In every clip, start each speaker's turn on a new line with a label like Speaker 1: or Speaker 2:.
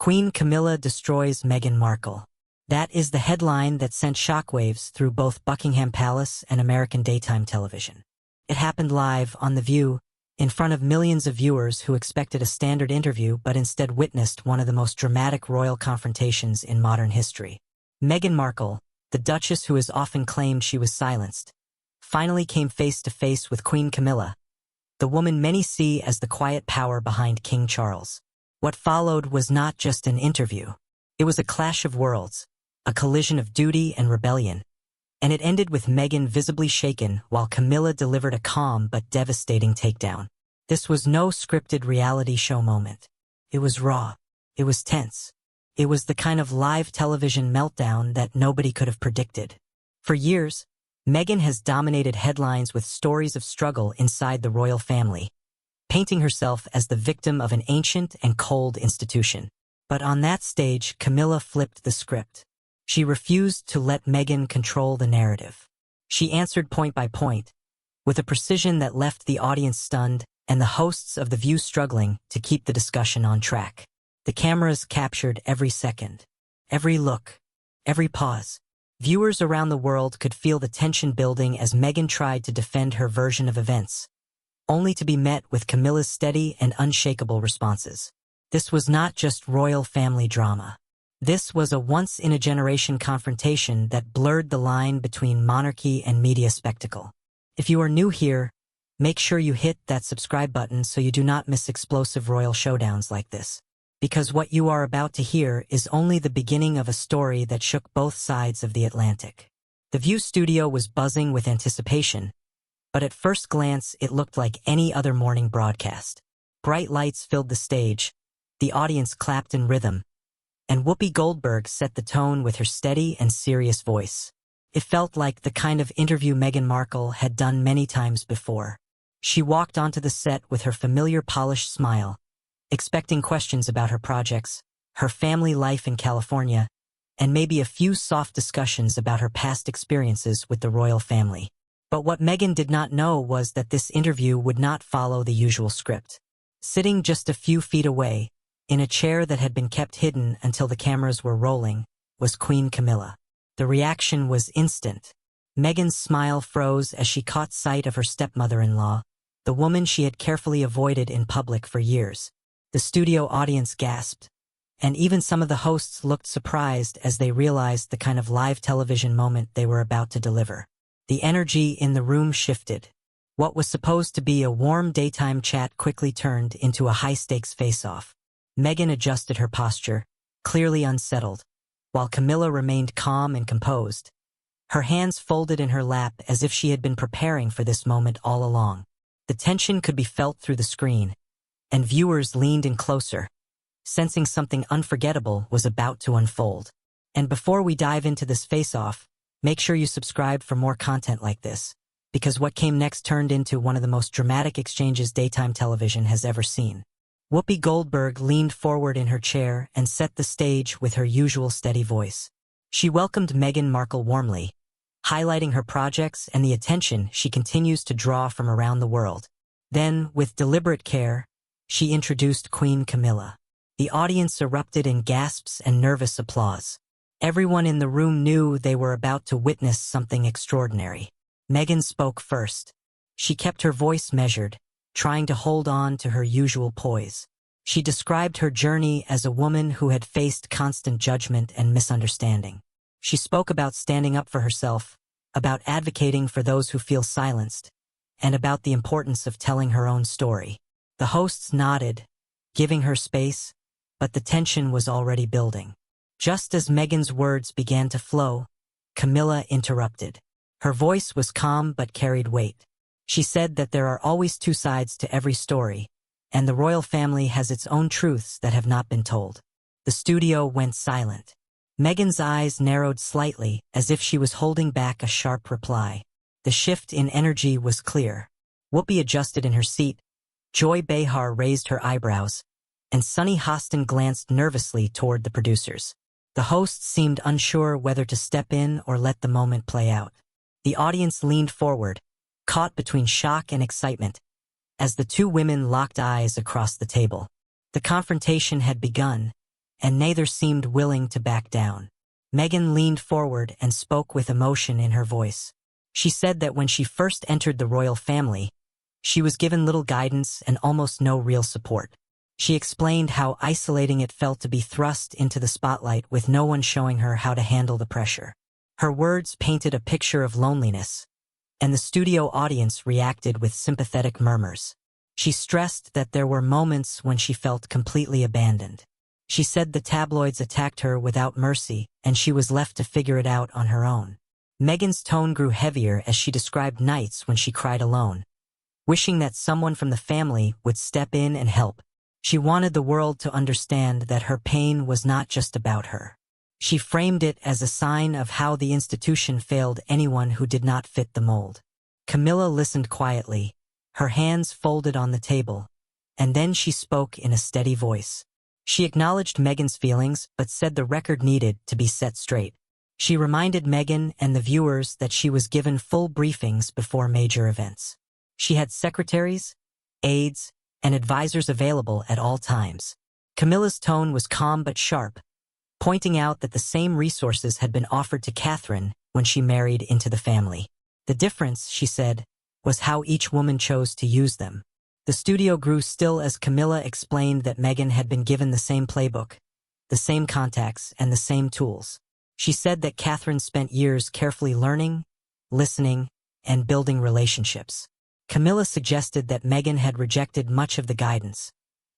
Speaker 1: Queen Camilla destroys Meghan Markle. That is the headline that sent shockwaves through both Buckingham Palace and American daytime television. It happened live on The View, in front of millions of viewers who expected a standard interview but instead witnessed one of the most dramatic royal confrontations in modern history. Meghan Markle, the Duchess who has often claimed she was silenced, finally came face to face with Queen Camilla, the woman many see as the quiet power behind King Charles. What followed was not just an interview. It was a clash of worlds, a collision of duty and rebellion, and it ended with Meghan visibly shaken while Camilla delivered a calm but devastating takedown. This was no scripted reality show moment. It was raw. It was tense. It was the kind of live television meltdown that nobody could have predicted. For years, Meghan has dominated headlines with stories of struggle inside the royal family, painting herself as the victim of an ancient and cold institution. But on that stage, Camilla flipped the script. She refused to let Meghan control the narrative. She answered point by point, with a precision that left the audience stunned and the hosts of The View struggling to keep the discussion on track. The cameras captured every second, every look, every pause. Viewers around the world could feel the tension building as Meghan tried to defend her version of events, only to be met with Camilla's steady and unshakable responses. This was not just royal family drama. This was a once-in-a-generation confrontation that blurred the line between monarchy and media spectacle. If you are new here, make sure you hit that subscribe button so you do not miss explosive royal showdowns like this. Because what you are about to hear is only the beginning of a story that shook both sides of the Atlantic. The View studio was buzzing with anticipation, but at first glance it looked like any other morning broadcast. Bright lights filled the stage, the audience clapped in rhythm, and Whoopi Goldberg set the tone with her steady and serious voice. It felt like the kind of interview Meghan Markle had done many times before. She walked onto the set with her familiar polished smile, expecting questions about her projects, her family life in California, and maybe a few soft discussions about her past experiences with the royal family. But what Meghan did not know was that this interview would not follow the usual script. Sitting just a few feet away, in a chair that had been kept hidden until the cameras were rolling, was Queen Camilla. The reaction was instant. Meghan's smile froze as she caught sight of her stepmother-in-law, the woman she had carefully avoided in public for years. The studio audience gasped, and even some of the hosts looked surprised as they realized the kind of live television moment they were about to deliver. The energy in the room shifted. What was supposed to be a warm daytime chat quickly turned into a high-stakes face-off. Meghan adjusted her posture, clearly unsettled, while Camilla remained calm and composed, her hands folded in her lap as if she had been preparing for this moment all along. The tension could be felt through the screen, and viewers leaned in closer, sensing something unforgettable was about to unfold. And before we dive into this face-off, make sure you subscribe for more content like this, because what came next turned into one of the most dramatic exchanges daytime television has ever seen. Whoopi Goldberg leaned forward in her chair and set the stage with her usual steady voice. She welcomed Meghan Markle warmly, highlighting her projects and the attention she continues to draw from around the world. Then, with deliberate care, she introduced Queen Camilla. The audience erupted in gasps and nervous applause. Everyone in the room knew they were about to witness something extraordinary. Meghan spoke first. She kept her voice measured, trying to hold on to her usual poise. She described her journey as a woman who had faced constant judgment and misunderstanding. She spoke about standing up for herself, about advocating for those who feel silenced, and about the importance of telling her own story. The hosts nodded, giving her space, but the tension was already building. Just as Meghan's words began to flow, Camilla interrupted. Her voice was calm but carried weight. She said that there are always two sides to every story, and the royal family has its own truths that have not been told. The studio went silent. Meghan's eyes narrowed slightly, as if she was holding back a sharp reply. The shift in energy was clear. Whoopi adjusted in her seat, Joy Behar raised her eyebrows, and Sunny Hostin glanced nervously toward the producers. The hosts seemed unsure whether to step in or let the moment play out. The audience leaned forward, caught between shock and excitement, as the two women locked eyes across the table. The confrontation had begun, and neither seemed willing to back down. Meghan leaned forward and spoke with emotion in her voice. She said that when she first entered the royal family, she was given little guidance and almost no real support. She explained how isolating it felt to be thrust into the spotlight with no one showing her how to handle the pressure. Her words painted a picture of loneliness, and the studio audience reacted with sympathetic murmurs. She stressed that there were moments when she felt completely abandoned. She said the tabloids attacked her without mercy, and she was left to figure it out on her own. Meghan's tone grew heavier as she described nights when she cried alone, wishing that someone from the family would step in and help. She wanted the world to understand that her pain was not just about her. She framed it as a sign of how the institution failed anyone who did not fit the mold. Camilla listened quietly, her hands folded on the table, and then she spoke in a steady voice. She acknowledged Meghan's feelings but said the record needed to be set straight. She reminded Meghan and the viewers that she was given full briefings before major events. She had secretaries, aides, and advisors available at all times. Camilla's tone was calm but sharp, pointing out that the same resources had been offered to Catherine when she married into the family. The difference, she said, was how each woman chose to use them. The studio grew still as Camilla explained that Meghan had been given the same playbook, the same contacts, and the same tools. She said that Catherine spent years carefully learning, listening, and building relationships. Camilla suggested that Meghan had rejected much of the guidance,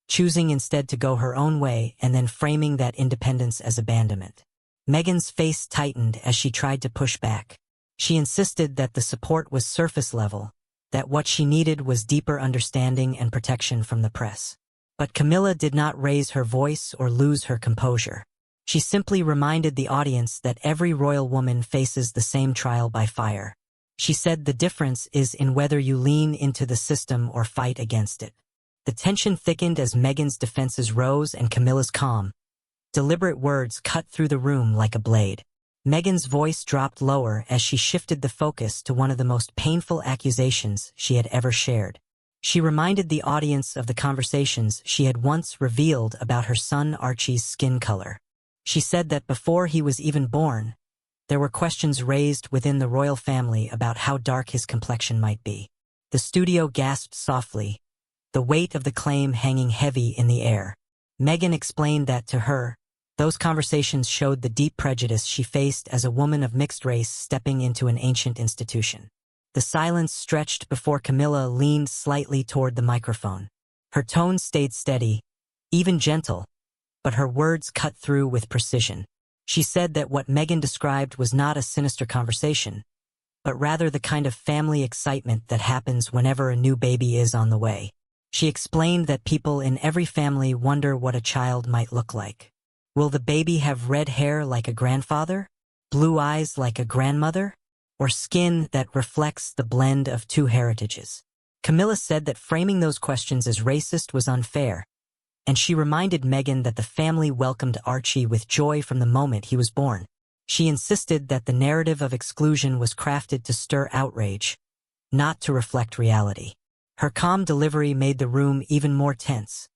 Speaker 1: choosing instead to go her own way and then framing that independence as abandonment. Meghan's face tightened as she tried to push back. She insisted that the support was surface level, that what she needed was deeper understanding and protection from the press. But Camilla did not raise her voice or lose her composure. She simply reminded the audience that every royal woman faces the same trial by fire. She said the difference is in whether you lean into the system or fight against it. The tension thickened as Meghan's defenses rose and Camilla's calm, deliberate words cut through the room like a blade. Meghan's voice dropped lower as she shifted the focus to one of the most painful accusations she had ever shared. She reminded the audience of the conversations she had once revealed about her son Archie's skin color. She said that before he was even born, there were questions raised within the royal family about how dark his complexion might be. The studio gasped softly, the weight of the claim hanging heavy in the air. Meghan explained that to her, those conversations showed the deep prejudice she faced as a woman of mixed race stepping into an ancient institution. The silence stretched before Camilla leaned slightly toward the microphone. Her tone stayed steady, even gentle, but her words cut through with precision. She said that what Meghan described was not a sinister conversation, but rather the kind of family excitement that happens whenever a new baby is on the way. She explained that people in every family wonder what a child might look like. Will the baby have red hair like a grandfather, blue eyes like a grandmother, or skin that reflects the blend of two heritages? Camilla said that framing those questions as racist was unfair, and she reminded Meghan that the family welcomed Archie with joy from the moment he was born. She insisted that the narrative of exclusion was crafted to stir outrage, not to reflect reality. Her calm delivery made the room even more tense,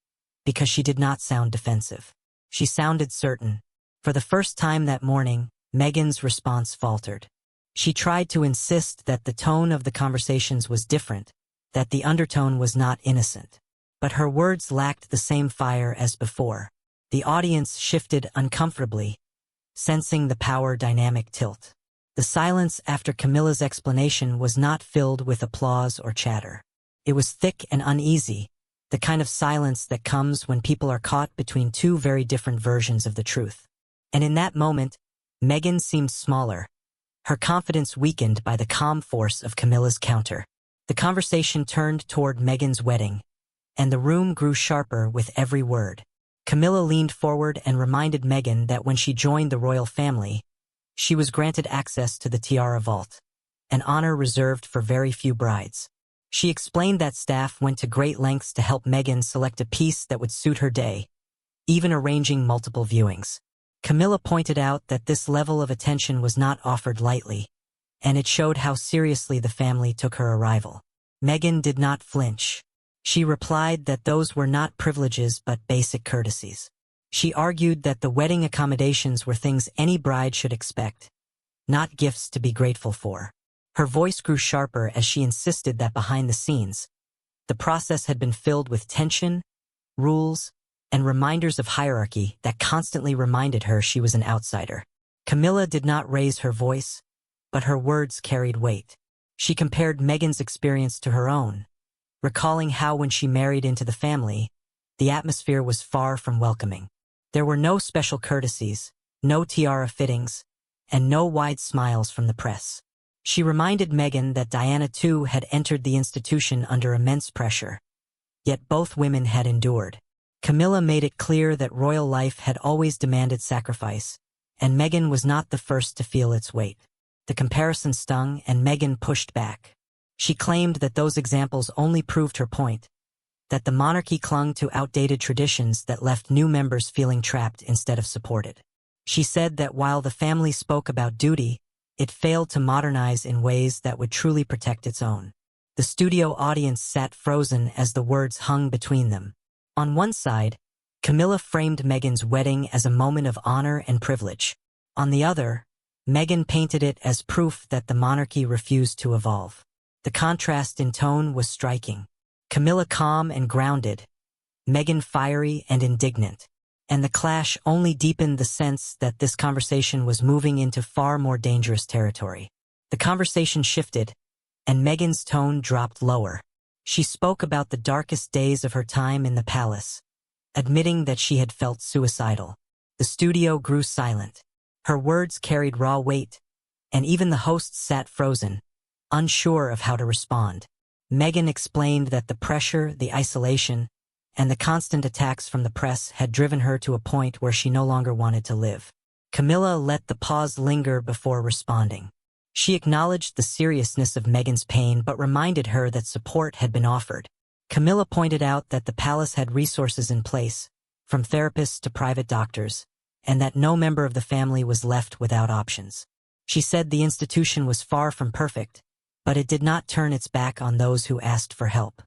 Speaker 1: because she did not sound defensive. She sounded certain. For the first time that morning, Meghan's response faltered. She tried to insist that the tone of the conversations was different, that the undertone was not innocent. But her words lacked the same fire as before. The audience shifted uncomfortably, sensing the power dynamic tilt. The silence after Camilla's explanation was not filled with applause or chatter. It was thick and uneasy, the kind of silence that comes when people are caught between two very different versions of the truth. And in that moment, Meghan seemed smaller, her confidence weakened by the calm force of Camilla's counter. The conversation turned toward Meghan's wedding, and the room grew sharper with every word. Camilla leaned forward and reminded Meghan that when she joined the royal family, she was granted access to the tiara vault, an honor reserved for very few brides. She explained that staff went to great lengths to help Meghan select a piece that would suit her day, even arranging multiple viewings. Camilla pointed out that this level of attention was not offered lightly, and it showed how seriously the family took her arrival. Meghan did not flinch. She replied that those were not privileges but basic courtesies. She argued that the wedding accommodations were things any bride should expect, not gifts to be grateful for. Her voice grew sharper as she insisted that behind the scenes, the process had been filled with tension, rules, and reminders of hierarchy that constantly reminded her she was an outsider. Camilla did not raise her voice, but her words carried weight. She compared Meghan's experience to her own, recalling how when she married into the family, the atmosphere was far from welcoming. There were no special courtesies, no tiara fittings, and no wide smiles from the press. She reminded Meghan that Diana too had entered the institution under immense pressure, yet both women had endured. Camilla made it clear that royal life had always demanded sacrifice, and Meghan was not the first to feel its weight. The comparison stung, and Meghan pushed back. She claimed that those examples only proved her point, that the monarchy clung to outdated traditions that left new members feeling trapped instead of supported. She said that while the family spoke about duty, it failed to modernize in ways that would truly protect its own. The studio audience sat frozen as the words hung between them. On one side, Camilla framed Meghan's wedding as a moment of honor and privilege. On the other, Meghan painted it as proof that the monarchy refused to evolve. The contrast in tone was striking. Camilla calm and grounded, Meghan fiery and indignant. And the clash only deepened the sense that this conversation was moving into far more dangerous territory. The conversation shifted, and Meghan's tone dropped lower. She spoke about the darkest days of her time in the palace, admitting that she had felt suicidal. The studio grew silent. Her words carried raw weight, and even the hosts sat frozen, unsure of how to respond. Meghan explained that the pressure, the isolation, and the constant attacks from the press had driven her to a point where she no longer wanted to live. Camilla let the pause linger before responding. She acknowledged the seriousness of Meghan's pain but reminded her that support had been offered. Camilla pointed out that the palace had resources in place, from therapists to private doctors, and that no member of the family was left without options. She said the institution was far from perfect, but it did not turn its back on those who asked for help.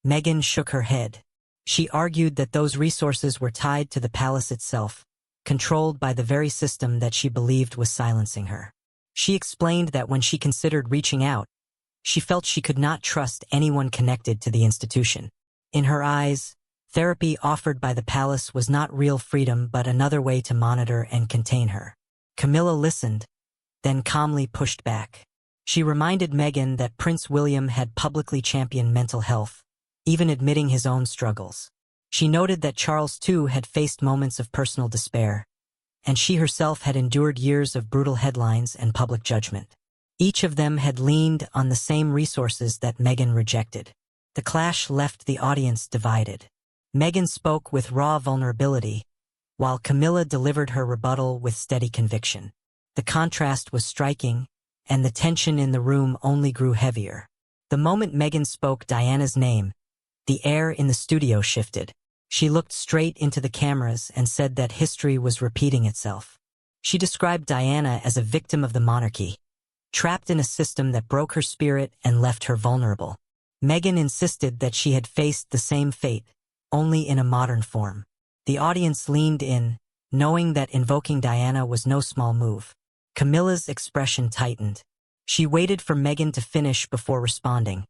Speaker 1: Meghan shook her head. She argued that those resources were tied to the palace itself, controlled by the very system that she believed was silencing her. She explained that when she considered reaching out, she felt she could not trust anyone connected to the institution. In her eyes, therapy offered by the palace was not real freedom but another way to monitor and contain her. Camilla listened, then calmly pushed back. She reminded Meghan that Prince William had publicly championed mental health, even admitting his own struggles. She noted that Charles too had faced moments of personal despair, and she herself had endured years of brutal headlines and public judgment. Each of them had leaned on the same resources that Meghan rejected. The clash left the audience divided. Meghan spoke with raw vulnerability, while Camilla delivered her rebuttal with steady conviction. The contrast was striking, and the tension in the room only grew heavier. The moment Meghan spoke Diana's name, the air in the studio shifted. She looked straight into the cameras and said that history was repeating itself. She described Diana as a victim of the monarchy, trapped in a system that broke her spirit and left her vulnerable. Meghan insisted that she had faced the same fate, only in a modern form. The audience leaned in, knowing that invoking Diana was no small move. Camilla's expression tightened. She waited for Meghan to finish before responding,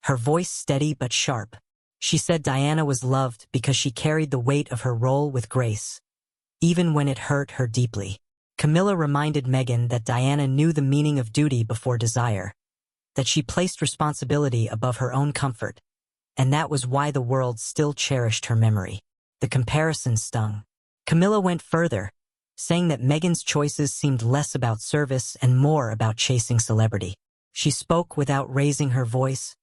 Speaker 1: her voice steady but sharp. She said Diana was loved because she carried the weight of her role with grace, even when it hurt her deeply. Camilla reminded Meghan that Diana knew the meaning of duty before desire, that she placed responsibility above her own comfort, and that was why the world still cherished her memory. The comparison stung. Camilla went further, saying that Meghan's choices seemed less about service and more about chasing celebrity. She spoke without raising her voice,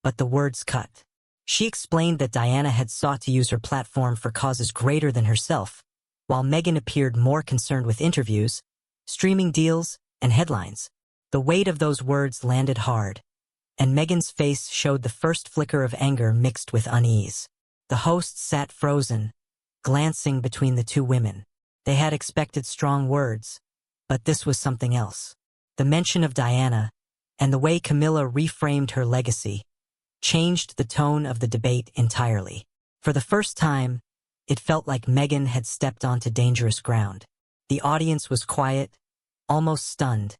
Speaker 1: but the words cut. She explained that Diana had sought to use her platform for causes greater than herself, while Meghan appeared more concerned with interviews, streaming deals, and headlines. The weight of those words landed hard, and Meghan's face showed the first flicker of anger mixed with unease. The hosts sat frozen, glancing between the two women. They had expected strong words, but this was something else. The mention of Diana, and the way Camilla reframed her legacy, changed the tone of the debate entirely. For the first time, It felt like Meghan had stepped onto dangerous ground. The audience was quiet, almost stunned,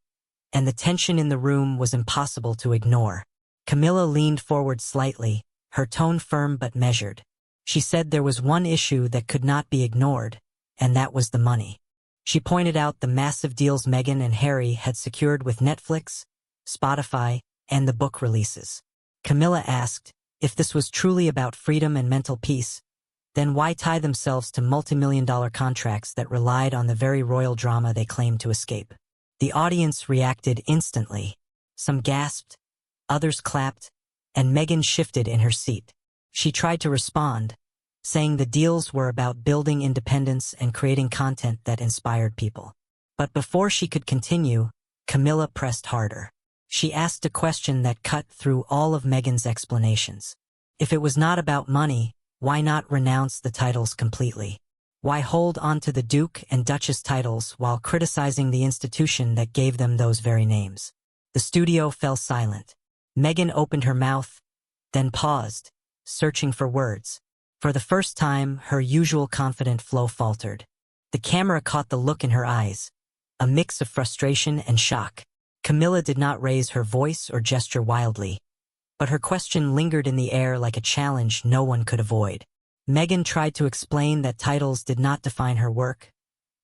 Speaker 1: and the tension in the room was impossible to ignore. Camilla leaned forward slightly, her tone firm but measured. She said there was one issue that could not be ignored, and that was the money. She pointed out the massive deals Meghan and Harry had secured with Netflix, Spotify, and the book releases. Camilla asked, if this was truly about freedom and mental peace, then why tie themselves to multi-million-dollar contracts that relied on the very royal drama they claimed to escape? The audience reacted instantly. Some gasped, others clapped, and Meghan shifted in her seat. She tried to respond, saying the deals were about building independence and creating content that inspired people. But before she could continue, Camilla pressed harder. She asked a question that cut through all of Meghan's explanations. If it was not about money, why not renounce the titles completely? Why hold on to the Duke and Duchess titles while criticizing the institution that gave them those very names? The studio fell silent. Meghan opened her mouth, then paused, searching for words. For the first time, her usual confident flow faltered. The camera caught the look in her eyes, a mix of frustration and shock. Camilla did not raise her voice or gesture wildly, but her question lingered in the air like a challenge no one could avoid. Meghan tried to explain that titles did not define her work,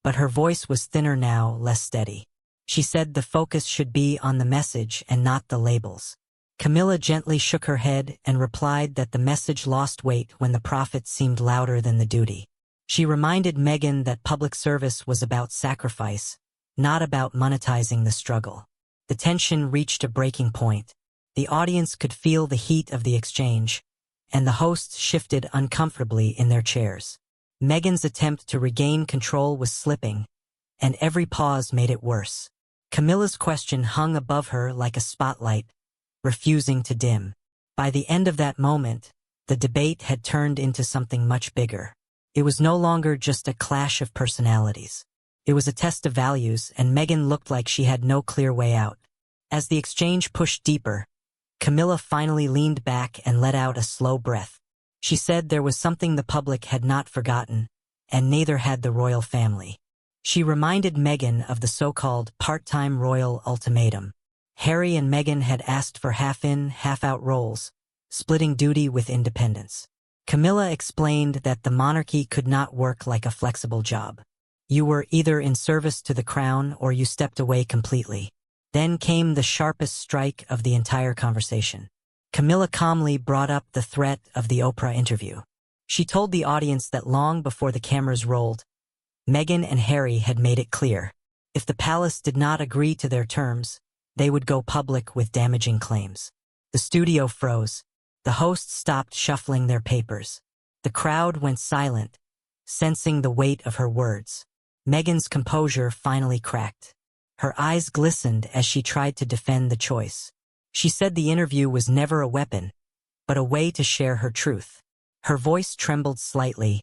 Speaker 1: but her voice was thinner now, less steady. She said the focus should be on the message and not the labels. Camilla gently shook her head and replied that the message lost weight when the profit seemed louder than the duty. She reminded Meghan that public service was about sacrifice, not about monetizing the struggle. The tension reached a breaking point. The audience could feel the heat of the exchange, and the hosts shifted uncomfortably in their chairs. Meghan's attempt to regain control was slipping, and every pause made it worse. Camilla's question hung above her like a spotlight, refusing to dim. By the end of that moment, the debate had turned into something much bigger. It was no longer just a clash of personalities. It was a test of values, and Meghan looked like she had no clear way out. As the exchange pushed deeper, Camilla finally leaned back and let out a slow breath. She said there was something the public had not forgotten, and neither had the royal family. She reminded Meghan of the so-called part-time royal ultimatum. Harry and Meghan had asked for half-in, half-out roles, splitting duty with independence. Camilla explained that the monarchy could not work like a flexible job. You were either in service to the crown or you stepped away completely. Then came the sharpest strike of the entire conversation. Camilla calmly brought up the threat of the Oprah interview. She told the audience that long before the cameras rolled, Meghan and Harry had made it clear. If the palace did not agree to their terms, they would go public with damaging claims. The studio froze. The hosts stopped shuffling their papers. The crowd went silent, sensing the weight of her words. Meghan's composure finally cracked. Her eyes glistened as she tried to defend the choice. She said the interview was never a weapon, but a way to share her truth. Her voice trembled slightly,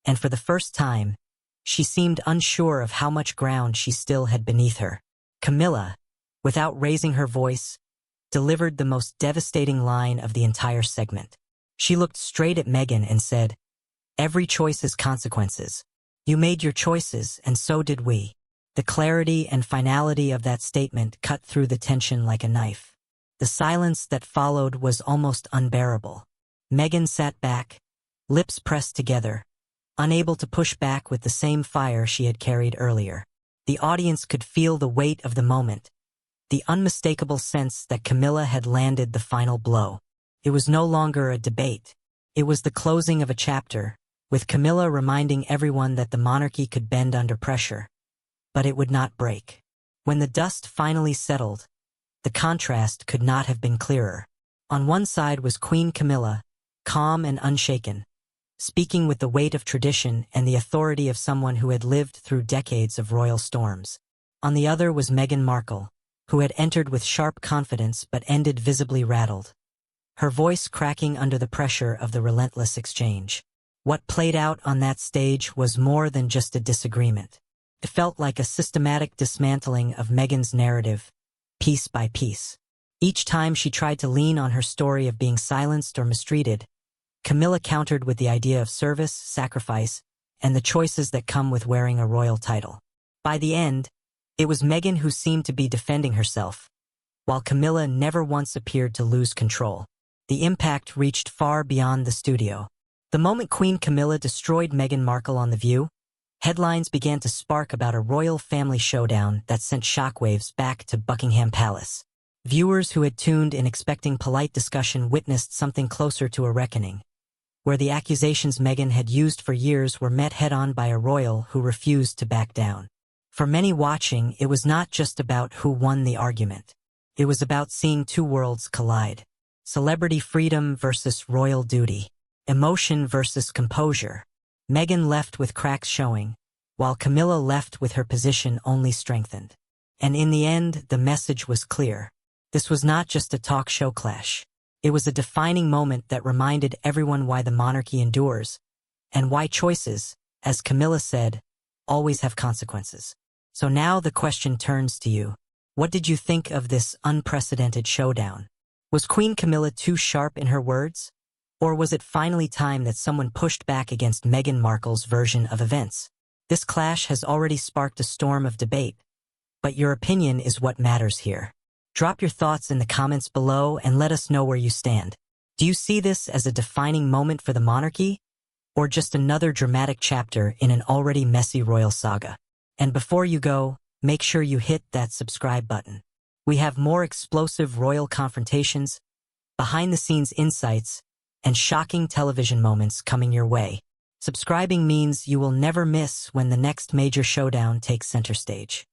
Speaker 1: and for the first time, she seemed unsure of how much ground she still had beneath her. Camilla, without raising her voice, delivered the most devastating line of the entire segment. She looked straight at Meghan and said, "Every choice has consequences. You made your choices, and so did we." The clarity and finality of that statement cut through the tension like a knife. The silence that followed was almost unbearable. Meghan sat back, lips pressed together, unable to push back with the same fire she had carried earlier. The audience could feel the weight of the moment, the unmistakable sense that Camilla had landed the final blow. It was no longer a debate. It was the closing of a chapter, with Camilla reminding everyone that the monarchy could bend under pressure, but it would not break. When the dust finally settled, the contrast could not have been clearer. On one side was Queen Camilla, calm and unshaken, speaking with the weight of tradition and the authority of someone who had lived through decades of royal storms. On the other was Meghan Markle, who had entered with sharp confidence but ended visibly rattled, her voice cracking under the pressure of the relentless exchange. What played out on that stage was more than just a disagreement. It felt like a systematic dismantling of Meghan's narrative, piece by piece. Each time she tried to lean on her story of being silenced or mistreated, Camilla countered with the idea of service, sacrifice, and the choices that come with wearing a royal title. By the end, it was Meghan who seemed to be defending herself, while Camilla never once appeared to lose control. The impact reached far beyond the studio. The moment Queen Camilla destroyed Meghan Markle on The View, headlines began to spark about a royal family showdown that sent shockwaves back to Buckingham Palace. Viewers who had tuned in expecting polite discussion witnessed something closer to a reckoning, where the accusations Meghan had used for years were met head-on by a royal who refused to back down. For many watching, it was not just about who won the argument. It was about seeing two worlds collide. Celebrity freedom versus royal duty. Emotion versus composure. Meghan left with cracks showing, while Camilla left with her position only strengthened. And in the end, the message was clear. This was not just a talk show clash. It was a defining moment that reminded everyone why the monarchy endures, and why choices, as Camilla said, always have consequences. So now the question turns to you. What did you think of this unprecedented showdown? Was Queen Camilla too sharp in her words? Or was it finally time that someone pushed back against Meghan Markle's version of events? This clash has already sparked a storm of debate, but your opinion is what matters here. Drop your thoughts in the comments below and let us know where you stand. Do you see this as a defining moment for the monarchy, or just another dramatic chapter in an already messy royal saga? And before you go, make sure you hit that subscribe button. We have more explosive royal confrontations, behind-the-scenes insights, and shocking television moments coming your way. Subscribing means you will never miss when the next major showdown takes center stage.